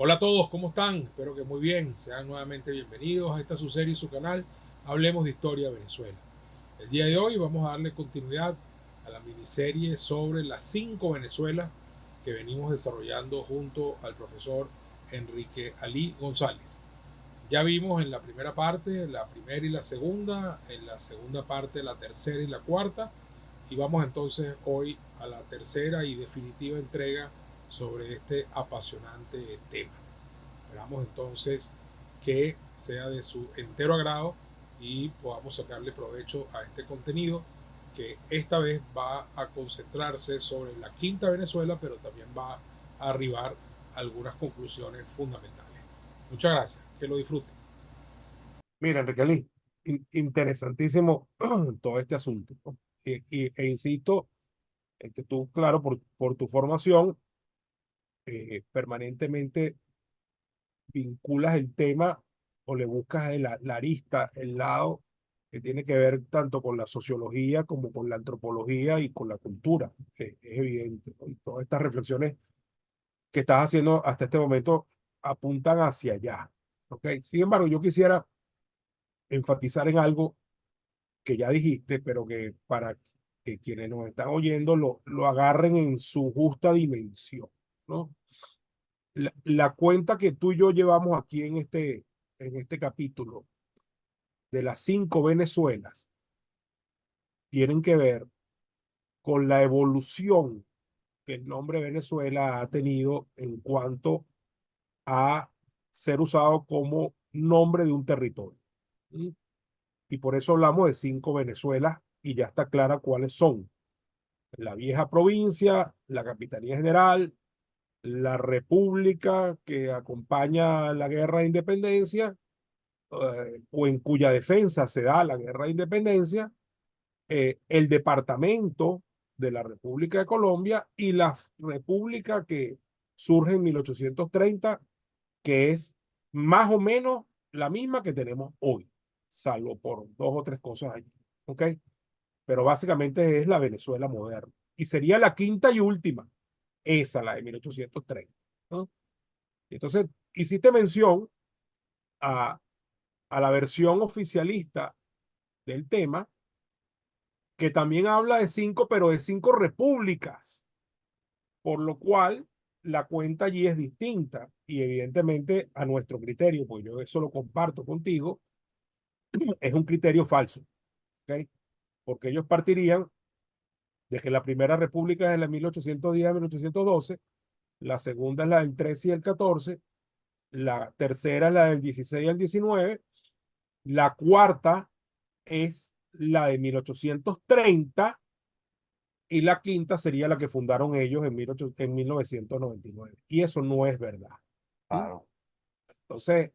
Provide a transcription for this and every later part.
Hola a todos, ¿cómo están? Espero que muy bien. Sean nuevamente bienvenidos a esta su serie y su canal. Hablemos de historia de Venezuela. El día de hoy vamos a darle continuidad a la miniserie sobre las 5 Venezuelas que venimos desarrollando junto al profesor Enrique Ali González. Ya vimos en la primera parte, la primera y la segunda, en la segunda parte la tercera y la cuarta, y vamos entonces hoy a la tercera y definitiva entrega sobre este apasionante tema. Esperamos entonces que sea de su entero agrado y podamos sacarle provecho a este contenido que esta vez va a concentrarse sobre la quinta Venezuela, pero también va a arribar a algunas conclusiones fundamentales. Muchas gracias, que lo disfruten. Mira, Enrique Ali, interesantísimo todo este asunto, ¿no? E insisto en que tú, claro, por tu formación, permanentemente vinculas el tema o le buscas la arista, el lado que tiene que ver tanto con la sociología como con la antropología y con la cultura. Es evidente, ¿no? Y todas estas reflexiones que estás haciendo hasta este momento apuntan hacia allá. ¿Ok? Sin embargo, yo quisiera enfatizar en algo que ya dijiste, pero que para que quienes nos están oyendo lo agarren en su justa dimensión, ¿no? La cuenta que tú y yo llevamos aquí en este capítulo de las 5 Venezuelas tienen que ver con la evolución que el nombre Venezuela ha tenido en cuanto a ser usado como nombre de un territorio. ¿Sí? Y por eso hablamos de 5 Venezuelas y ya está clara cuáles son: la vieja provincia, la Capitanía General, la República que acompaña la guerra de independencia, o en cuya defensa se da la guerra de independencia, el departamento de la República de Colombia y la república que surge en 1830, que es más o menos la misma que tenemos hoy, salvo por dos o tres cosas allí. ¿Ok? Pero básicamente es la Venezuela moderna. Y sería la quinta y última, esa, la de 1830. ¿No? Entonces, hiciste mención a, a la versión oficialista del tema, que también habla de 5, pero de 5 repúblicas, por lo cual la cuenta allí es distinta y evidentemente a nuestro criterio, pues yo eso lo comparto contigo, es un criterio falso, ¿ok? Porque ellos partirían de que la primera república es de la 1810 a 1812, la segunda es la del 13 y el 14, la tercera es la del 16 al 19, la cuarta es la de 1830 y la quinta sería la que fundaron ellos en 1999. Y eso no es verdad. ¿Sí? Claro. Entonces,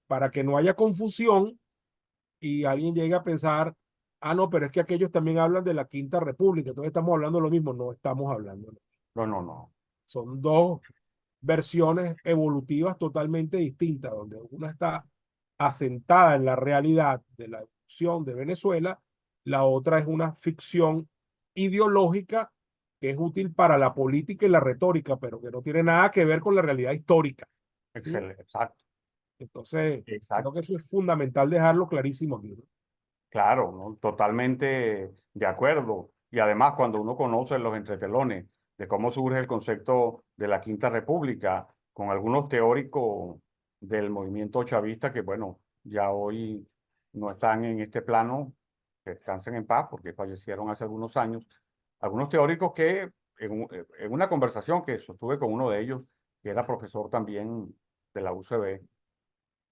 para que no haya confusión y alguien llegue a pensar, ah, no, pero es que aquellos también hablan de la Quinta República, entonces estamos hablando de lo mismo, no estamos hablando de lo mismo. No, no, no. Son dos versiones evolutivas totalmente distintas, donde una está asentada en la realidad de la evolución de Venezuela, la otra es una ficción ideológica que es útil para la política y la retórica, pero que no tiene nada que ver con la realidad histórica. ¿Sí? Excelente. Exacto. Entonces, creo que Exacto. eso es fundamental dejarlo clarísimo aquí, ¿no? Claro, ¿no? Totalmente de acuerdo. Y además, cuando uno conoce los entretelones de cómo surge el concepto de la Quinta República, con algunos teóricos del movimiento chavista que, bueno, ya hoy no están en este plano, que descansen en paz porque fallecieron hace algunos años, algunos teóricos que en una conversación que sostuve con uno de ellos, que era profesor también de la UCB,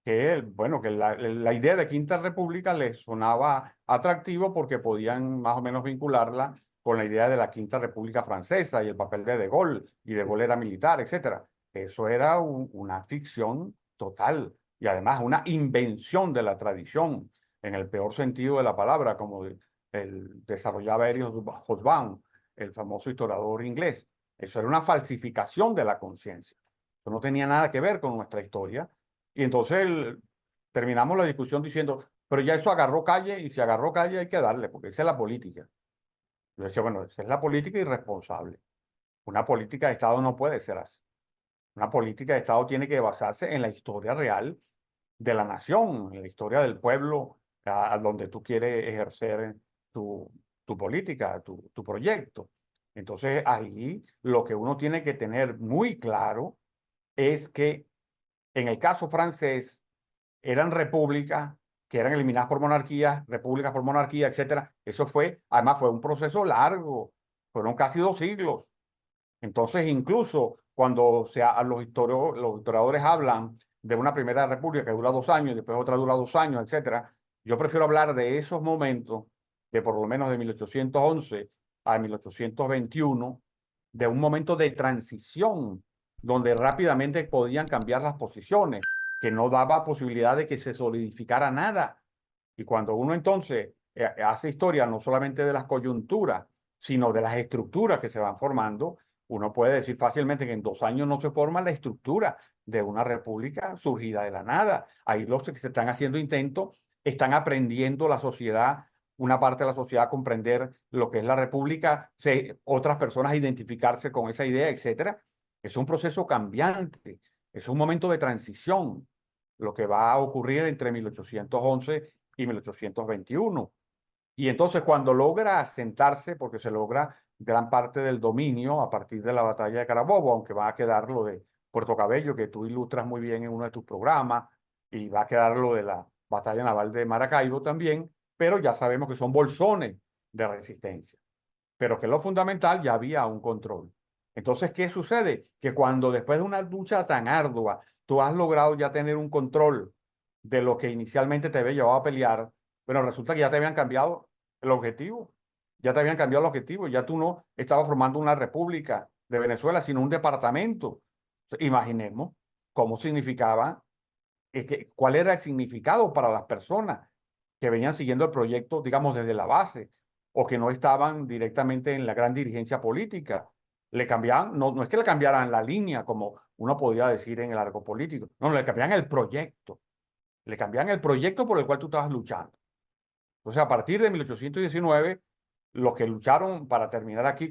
que, bueno, que la idea de Quinta República les sonaba atractivo porque podían más o menos vincularla con la idea de la Quinta República Francesa y el papel de Gaulle, y De Gaulle era militar, etcétera. Eso era una ficción total y además una invención de la tradición, en el peor sentido de la palabra, como el desarrollaba Eric Hobsbawm, el famoso historiador inglés. Eso era una falsificación de la conciencia. Eso no tenía nada que ver con nuestra historia y entonces terminamos la discusión diciendo, pero ya eso agarró calle y si agarró calle hay que darle, porque esa es la política. Yo decía, bueno, esa es la política irresponsable. Una política de Estado no puede ser así. Una política de Estado tiene que basarse en la historia real de la nación, en la historia del pueblo a donde tú quieres ejercer tu política, tu proyecto. Entonces, ahí lo que uno tiene que tener muy claro es que en el caso francés eran repúblicas que eran eliminadas por monarquías, repúblicas por monarquía, etcétera. Eso fue, además fue un proceso largo, fueron casi 2 siglos. Entonces, incluso cuando los historiadores hablan de una primera república que dura 2 años, y después otra dura 2 años, etcétera, yo prefiero hablar de esos momentos, de por lo menos de 1811 a 1821, de un momento de transición, donde rápidamente podían cambiar las posiciones, que no daba posibilidad de que se solidificara nada. Y cuando uno entonces hace historia no solamente de las coyunturas, sino de las estructuras que se van formando, uno puede decir fácilmente que en 2 años no se forma la estructura de una república surgida de la nada. Ahí los que se están haciendo intentos están aprendiendo la sociedad, una parte de la sociedad a comprender lo que es la república, otras personas a identificarse con esa idea, etcétera. Es un proceso cambiante, es un momento de transición, lo que va a ocurrir entre 1811 y 1821. Y entonces cuando logra asentarse, porque se logra gran parte del dominio a partir de la batalla de Carabobo, aunque va a quedar lo de Puerto Cabello, que tú ilustras muy bien en uno de tus programas, y va a quedar lo de la batalla naval de Maracaibo también, pero ya sabemos que son bolsones de resistencia. Pero que lo fundamental, ya había un control. Entonces, ¿qué sucede? Que cuando después de una lucha tan ardua, tú has logrado ya tener un control de lo que inicialmente te había llevado a pelear, pero resulta que ya te habían cambiado el objetivo. Ya te habían cambiado el objetivo. Ya tú no estabas formando una república de Venezuela, sino un departamento. Imaginemos cómo significaba, cuál era el significado para las personas que venían siguiendo el proyecto, digamos, desde la base, o que no estaban directamente en la gran dirigencia política. Le cambiaban, no es que le cambiaran la línea, como uno podría decir en el arco político, no, le cambiaban el proyecto. Le cambiaban el proyecto por el cual tú estabas luchando. Entonces, a partir de 1819, los que lucharon para terminar aquí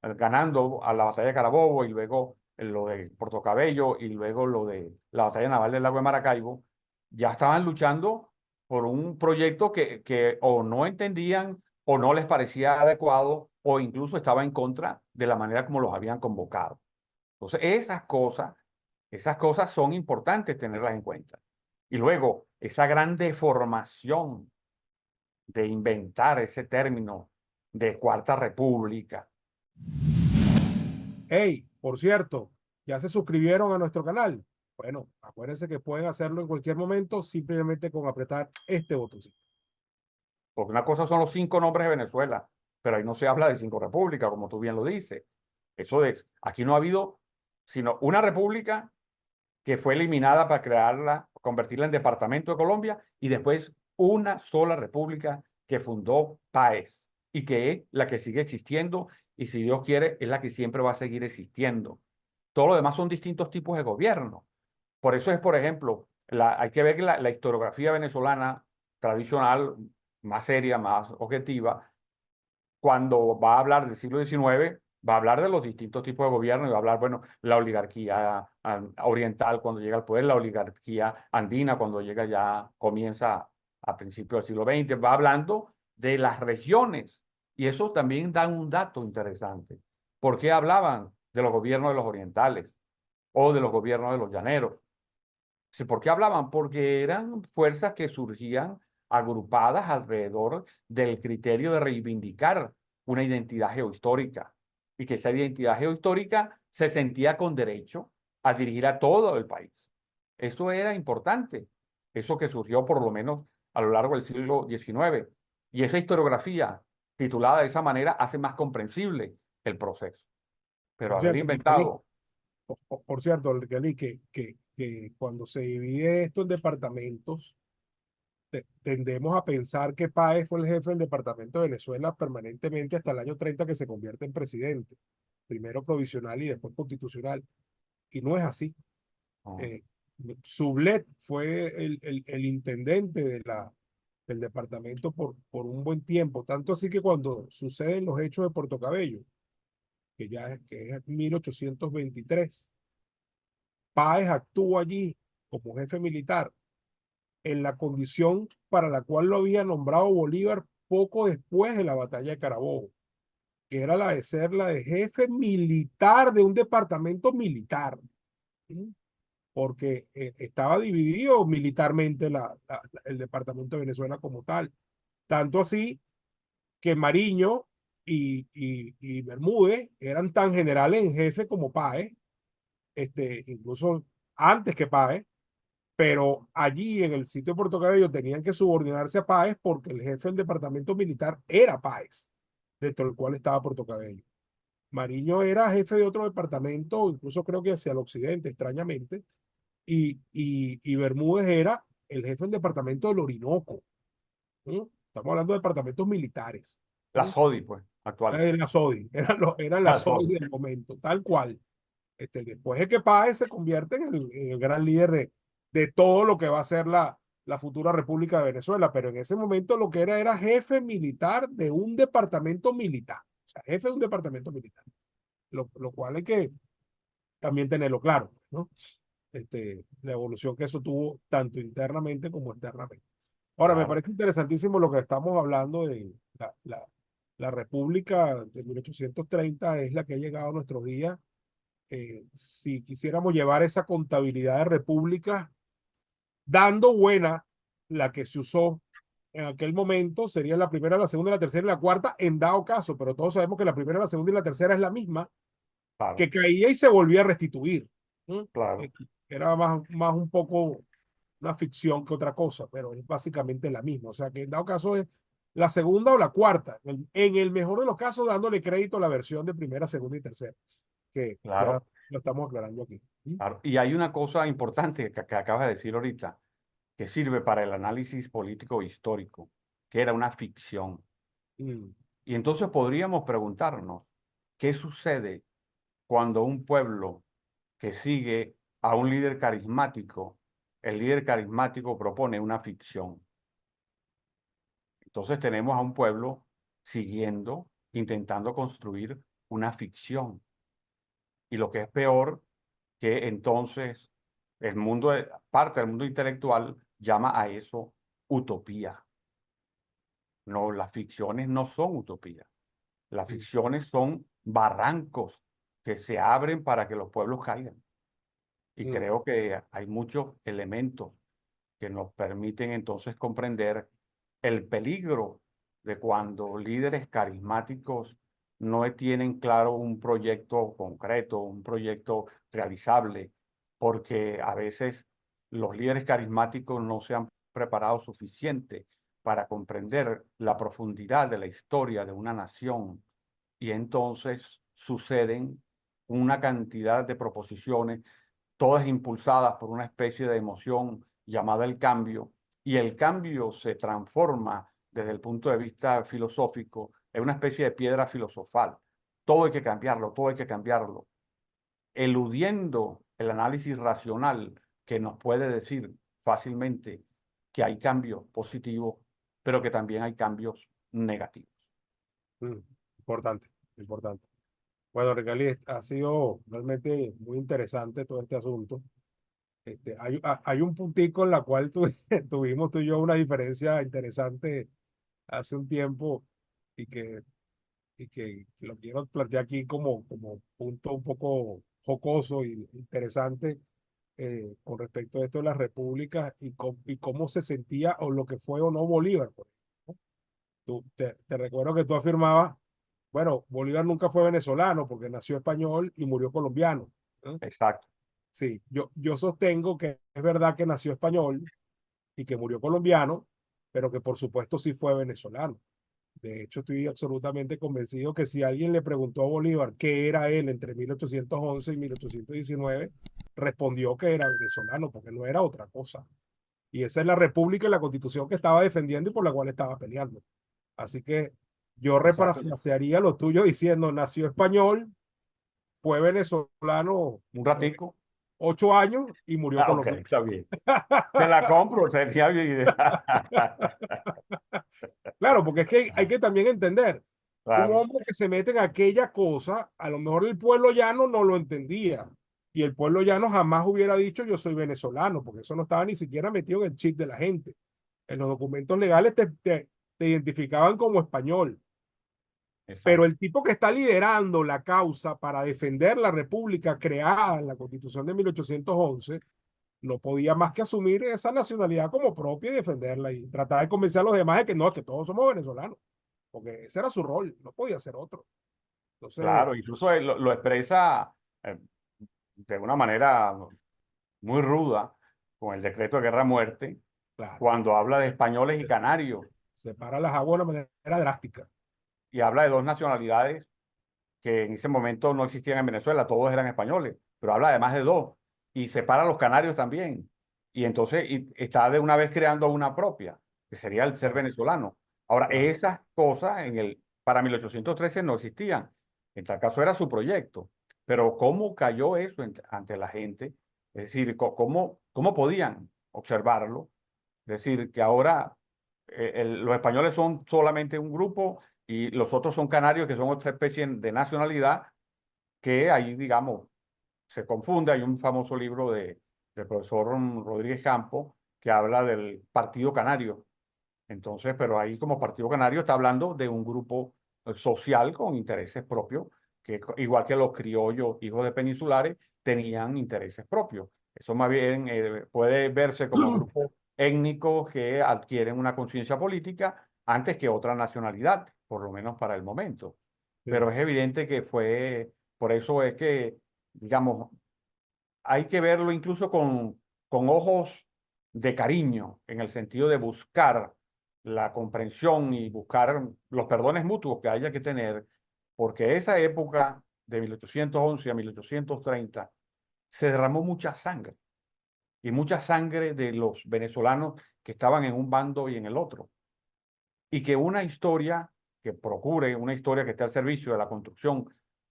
ganando a la batalla de Carabobo y luego lo de Puerto Cabello y luego lo de la batalla naval del lago de Maracaibo, ya estaban luchando por un proyecto que o no entendían o no les parecía adecuado o incluso estaba en contra de la manera como los habían convocado. Entonces, esas cosas son importantes tenerlas en cuenta. Y luego, esa gran deformación de inventar ese término de Cuarta República. Hey, por cierto, ¿ya se suscribieron a nuestro canal? Bueno, acuérdense que pueden hacerlo en cualquier momento simplemente con apretar este botoncito. Porque una cosa son los 5 nombres de Venezuela, pero ahí no se habla de 5 repúblicas, como tú bien lo dices. Aquí no ha habido sino una república que fue eliminada para crearla, convertirla en departamento de Colombia, y después una sola república que fundó Páez y que es la que sigue existiendo y si Dios quiere es la que siempre va a seguir existiendo. Todo lo demás son distintos tipos de gobierno. Por eso es, por ejemplo, hay que ver que la historiografía venezolana tradicional, más seria, más objetiva, cuando va a hablar del siglo XIX, va a hablar de los distintos tipos de gobierno y va a hablar, bueno, la oligarquía oriental cuando llega al poder, la oligarquía andina cuando llega ya, comienza a principios del siglo XX, va hablando de las regiones. Y eso también da un dato interesante. ¿Por qué hablaban de los gobiernos de los orientales o de los gobiernos de los llaneros? Sí, ¿por qué hablaban? Porque eran fuerzas que surgían agrupadas alrededor del criterio de reivindicar una identidad geohistórica y que esa identidad geohistórica se sentía con derecho a dirigir a todo el país. Eso era importante, eso que surgió por lo menos a lo largo del siglo XIX. Y esa historiografía titulada de esa manera hace más comprensible el proceso. Pero Por haber cierto, Kelly, inventado... por cierto, Kelly, que cuando se divide esto en departamentos, tendemos a pensar que Páez fue el jefe del departamento de Venezuela permanentemente hasta el año 30 que se convierte en presidente, primero provisional y después constitucional. Y no es así. Oh, Eh, Sublet fue el intendente del departamento por un buen tiempo, tanto así que cuando suceden los hechos de Puerto Cabello, que es 1823, Páez actúa allí como jefe militar en la condición para la cual lo había nombrado Bolívar poco después de la batalla de Carabobo, que era la de ser la de jefe militar de un departamento militar, ¿sí? Porque estaba dividido militarmente el departamento de Venezuela como tal. Tanto así que Mariño y Bermúdez eran tan generales en jefe como Páez, incluso antes que Páez, pero allí en el sitio de Puerto Cabello tenían que subordinarse a Páez porque el jefe del departamento militar era Páez, dentro del cual estaba Puerto Cabello. Mariño era jefe de otro departamento, incluso creo que hacia el occidente, extrañamente, y Bermúdez era el jefe del departamento del Orinoco. ¿Sí? Estamos hablando de departamentos militares. La ¿Sí? SODI, pues, actual. Era la SODI, eran La las SODI SODI. del momento, tal cual. Después de que Páez se convierte en el gran líder de todo lo que va a ser la futura República de Venezuela, pero en ese momento lo que era jefe militar de un departamento militar, o sea, jefe de un departamento militar, lo cual hay que también tenerlo claro, ¿no? La evolución que eso tuvo tanto internamente como externamente. Ahora, me Claro, parece interesantísimo lo que estamos hablando de la República de 1830, es la que ha llegado a nuestros días. Si quisiéramos llevar esa contabilidad de repúblicas, dando buena la que se usó en aquel momento, sería la primera, la segunda, la tercera y la cuarta, en dado caso, pero todos sabemos que la primera, la segunda y la tercera es la misma, claro, que caía y se volvía a restituir. ¿No? claro. Era más un poco una ficción que otra cosa, pero es básicamente la misma. O sea que en dado caso es la segunda o la cuarta, en el mejor de los casos dándole crédito a la versión de primera, segunda y tercera, que ya Claro, lo estamos aclarando aquí. claro. Y hay una cosa importante que acabas de decir ahorita, que sirve para el análisis político histórico, que era una ficción. Mm, Y entonces podríamos preguntarnos, ¿qué sucede cuando un pueblo que sigue a un líder carismático, el líder carismático propone una ficción? Entonces tenemos a un pueblo siguiendo, intentando construir una ficción. Y lo que es peor, que entonces el mundo, parte del mundo intelectual llama a eso utopía. No, las ficciones no son utopías. Las mm, ficciones son barrancos que se abren para que los pueblos caigan. Y mm, creo que hay muchos elementos que nos permiten entonces comprender el peligro de cuando líderes carismáticos no tienen claro un proyecto concreto, un proyecto realizable, porque a veces los líderes carismáticos no se han preparado suficiente para comprender la profundidad de la historia de una nación y entonces suceden una cantidad de proposiciones, todas impulsadas por una especie de emoción llamada el cambio, y el cambio se transforma desde el punto de vista filosófico en una especie de piedra filosofal. Todo hay que cambiarlo, todo hay que cambiarlo, eludiendo el análisis racional que nos puede decir fácilmente que hay cambios positivos, pero que también hay cambios negativos. mm. Importante, importante. Bueno, Ricali, ha sido realmente muy interesante todo este asunto. Hay un puntico en la cual tuvimos tú y yo una diferencia interesante hace un tiempo y que lo quiero plantear aquí como punto un poco jocoso y interesante, con respecto a esto de las repúblicas y cómo se sentía o lo que fue o no Bolívar. Por ejemplo. Te recuerdo que tú afirmabas, bueno, Bolívar nunca fue venezolano porque nació español y murió colombiano. ¿No? Exacto. Sí, yo sostengo que es verdad que nació español y que murió colombiano, pero que por supuesto sí fue venezolano. De hecho, estoy absolutamente convencido que si alguien le preguntó a Bolívar qué era él entre 1811 y 1819, respondió que era venezolano, porque no era otra cosa. Y esa es la república y la constitución que estaba defendiendo y por la cual estaba peleando. Así que yo Exacto. reparafrasearía lo tuyo diciendo, nació español, fue venezolano Un ratico. 8 años y murió Ah, ok, colombiano. está bien. Te la compro, sería bien. Claro, porque es que hay que también entender, un Claro, hombre que se mete en aquella cosa, a lo mejor el pueblo llano no lo entendía, Y el pueblo llano jamás hubiera dicho yo soy venezolano, porque eso no estaba ni siquiera metido en el chip de la gente. En los documentos legales te identificaban como español. Pero Exacto. el tipo que está liderando la causa para defender la república creada en la Constitución de 1811 no podía más que asumir esa nacionalidad como propia y defenderla y tratar de convencer a los demás de que no, que todos somos venezolanos, porque ese era su rol, no podía ser otro. Entonces, Claro, incluso él lo expresa eh, de una manera muy ruda con el decreto de guerra a muerte, claro, cuando habla de españoles y canarios separa las aguas de una manera drástica. y habla de dos nacionalidades que en ese momento no existían en Venezuela, todos eran españoles, pero habla además de dos y separa a los canarios también. Y entonces está de una vez creando una propia, que sería el ser Claro, venezolano. Ahora, claro, esas cosas para 1813 no existían. En tal caso era su proyecto. Pero ¿cómo cayó eso ante la gente? Es decir, ¿cómo podían observarlo? Es decir, que ahora los españoles son solamente un grupo y los otros son canarios, que son otra especie de nacionalidad, que ahí, digamos, se confunde. Hay un famoso libro del profesor Rodríguez Campos que habla del Partido Canario. Entonces, pero ahí como Partido Canario está hablando de un grupo social con intereses propios, que igual que los criollos, hijos de peninsulares, tenían intereses propios. Eso más bien puede verse como grupos étnicos que adquieren una conciencia política antes que otra nacionalidad, por lo menos para el momento. sí, Pero es evidente que por eso es que, digamos, hay que verlo incluso con ojos de cariño, en el sentido de buscar la comprensión y buscar los perdones mutuos que haya que tener, porque esa época de 1811 a 1830 se derramó mucha sangre, y mucha sangre de los venezolanos que estaban en un bando y en el otro, y que una historia que procure, una historia que esté al servicio de la construcción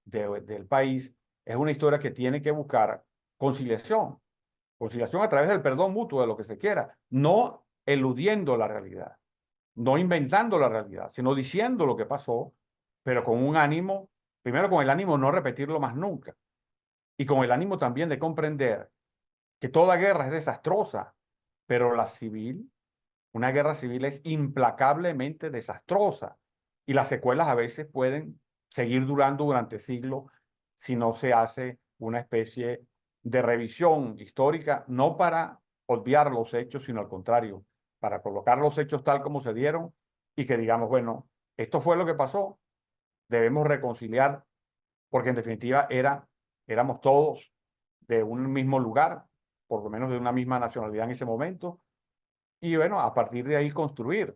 del país, es una historia que tiene que buscar conciliación. Conciliación a través del perdón mutuo, de lo que se quiera, no eludiendo la realidad, no inventando la realidad, sino diciendo lo que pasó, pero con un ánimo, primero con el ánimo de no repetirlo más nunca, y con el ánimo también de comprender que toda guerra es desastrosa, pero la civil, una guerra civil es implacablemente desastrosa, y las secuelas a veces pueden seguir durando durante siglos si no se hace una especie de revisión histórica, no para obviar los hechos, sino al contrario, para colocar los hechos tal como se dieron y que digamos, bueno, esto fue lo que pasó, debemos reconciliar, porque en definitiva éramos todos de un mismo lugar, por lo menos de una misma nacionalidad en ese momento, y bueno, a partir de ahí construir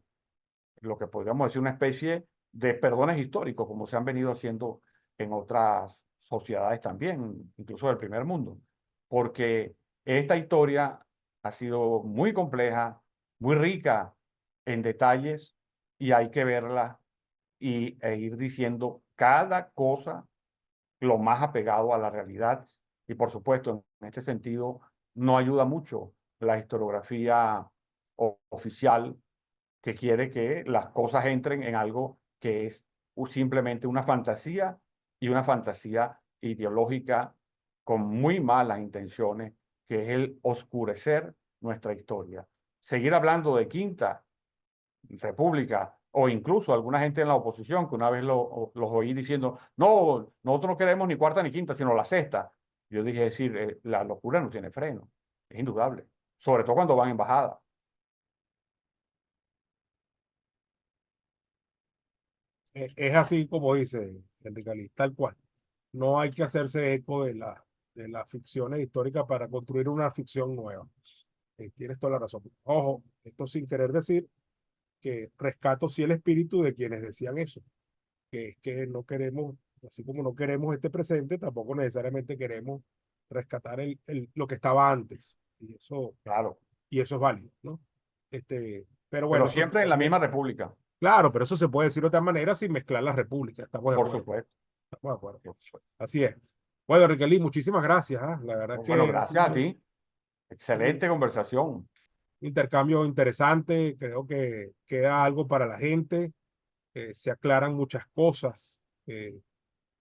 lo que podríamos decir una especie de perdones históricos, como se han venido haciendo en otras sociedades también, incluso del primer mundo, porque esta historia ha sido muy compleja, muy rica en detalles, y hay que verla e ir diciendo cada cosa lo más apegado a la realidad. Y por supuesto, en este sentido, no ayuda mucho la historiografía oficial, que quiere que las cosas entren en algo que es simplemente una fantasía, y una fantasía ideológica con muy malas intenciones, que es el oscurecer nuestra historia. Seguir hablando de Quinta República, o incluso alguna gente en la oposición que una vez los oí diciendo, no, nosotros no queremos ni cuarta ni quinta, sino la sexta. Yo dije, decir, la locura no tiene freno, es indudable, sobre todo cuando van en bajada. es así como dice Enrique Ali, tal cual. No hay que hacerse eco de las ficciones históricas para construir una ficción nueva. Tienes toda la razón. Ojo, esto sin querer decir que rescato sí el espíritu de quienes decían eso, que es que no queremos, así como no queremos este presente, tampoco necesariamente queremos rescatar lo que estaba antes. Claro, Y eso es válido, ¿no? Pero bueno, pero eso siempre en la misma república, claro, pero eso se puede decir de otra manera sin mezclar las repúblicas. Estamos de por acuerdo, supuesto. estamos de acuerdo. Por supuesto. Así es. Bueno, Riquelí, muchísimas gracias. La verdad es Bueno, que gracias a ti. un Excelente conversación. intercambio interesante. Creo que queda algo para la gente. Se aclaran muchas cosas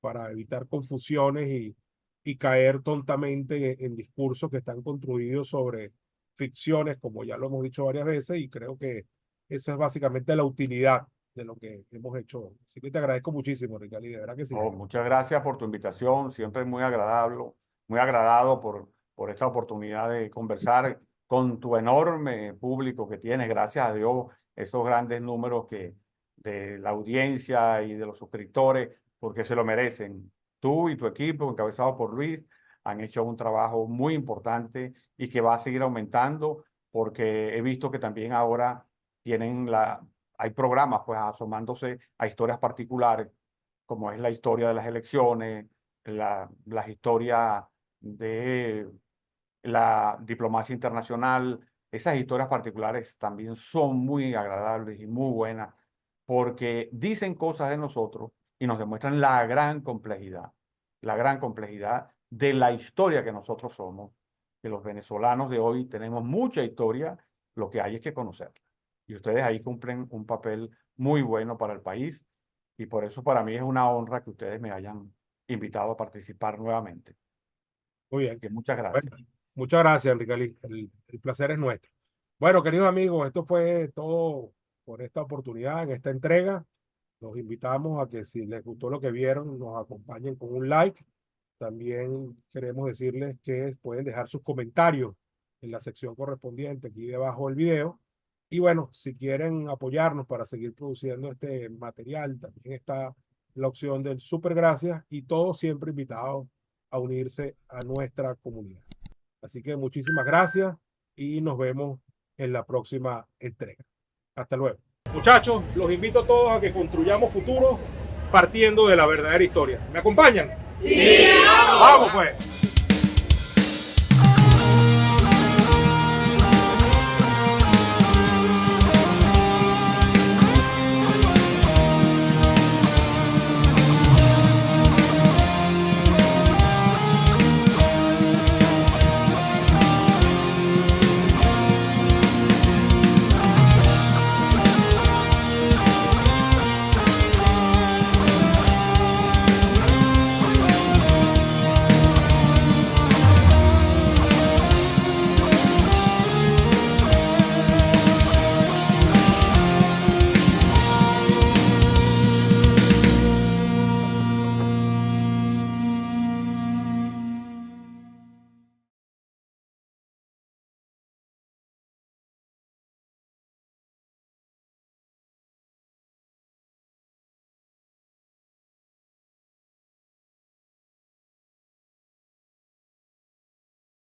para evitar confusiones y caer tontamente en discursos que están construidos sobre ficciones, como ya lo hemos dicho varias veces, y creo que eso es básicamente la utilidad de lo que hemos hecho hoy. Así que te agradezco muchísimo, Ricali, de verdad que sí. Oh, muchas gracias por tu invitación, siempre muy agradable, muy agradado por esta oportunidad de conversar con tu enorme público que tienes, gracias a Dios, esos grandes números de la audiencia y de los suscriptores, porque se lo merecen. Tú y tu equipo, encabezado por Luis, han hecho un trabajo muy importante y que va a seguir aumentando, porque he visto que también ahora hay programas pues asomándose a historias particulares, como es la historia de las elecciones, las historias de la diplomacia internacional. Esas historias particulares también son muy agradables y muy buenas porque dicen cosas de nosotros y nos demuestran la gran complejidad de la historia que nosotros somos, que los venezolanos de hoy tenemos mucha historia, lo que hay es que conocerla. Y ustedes ahí cumplen un papel muy bueno para el país y por eso para mí es una honra que ustedes me hayan invitado a participar nuevamente. Muy bien. Que muchas Bueno, gracias. muchas gracias, Enrique. El placer es nuestro. Bueno, queridos amigos, esto fue todo por esta oportunidad, en esta entrega. Los invitamos a que si les gustó lo que vieron, nos acompañen con un like. También queremos decirles que pueden dejar sus comentarios en la sección correspondiente aquí debajo del video. Y bueno, si quieren apoyarnos para seguir produciendo este material, también está la opción del super gracias y todos siempre invitados a unirse a nuestra comunidad. Así que muchísimas gracias y nos vemos en la próxima entrega. Hasta luego. Muchachos, los invito a todos a que construyamos futuro partiendo de la verdadera historia. ¿Me acompañan? Sí, vamos pues.